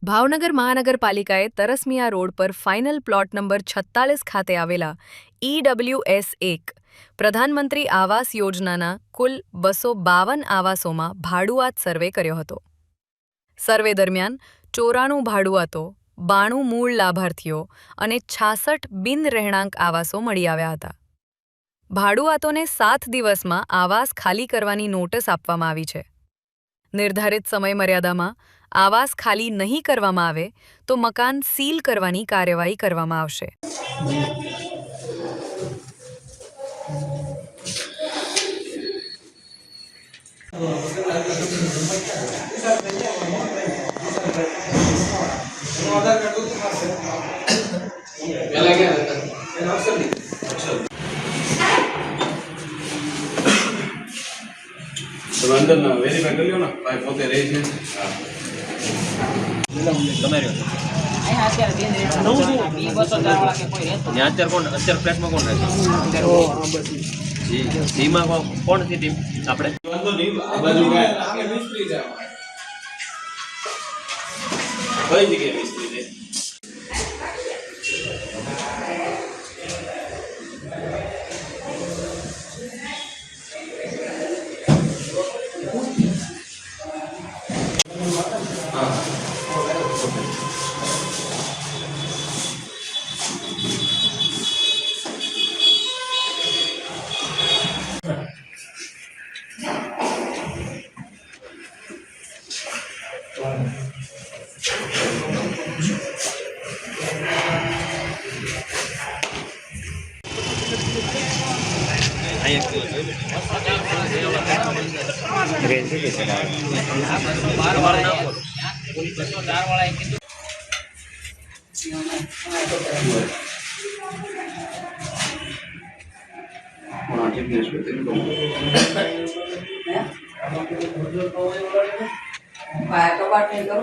ભાવનગર મહાનગરપાલિકાએ તરસમિયા રોડ પર final plot number 46 ખાતે આવેલા EWS1 પ્રધાનમંત્રી આવાસ યોજનાના કુલ 252 આવાસોમાં ભાડુઆત સર્વે કર્યો હતો. સર્વે દરમિયાન 94 ભાડુઆતો, 92 મૂળ લાભાર્થીઓ અને 66 બિન રહેણાંક આવાસો મળી આવ્યા હતા. ભાડુઆતોને 7 દિવસમાં આવાસ ખાલી કરવાની નોટિસ આપવામાં આવી છે. નિર્ધારિત સમયમર્યાદામાં આવાસ ખાલી નહીં કરવામાં આવે તો મકાન સીલ કરવાની કાર્યવાહી કરવામાં આવશે. તમે અંદર ના વેરીફાઈ કરી લો ને ભાઈ પોતે રહે છે. કોણ છે ટીમ આપણે કઈ જગ્યાએ મિસ્ત્રી છે? Vai acabar tendo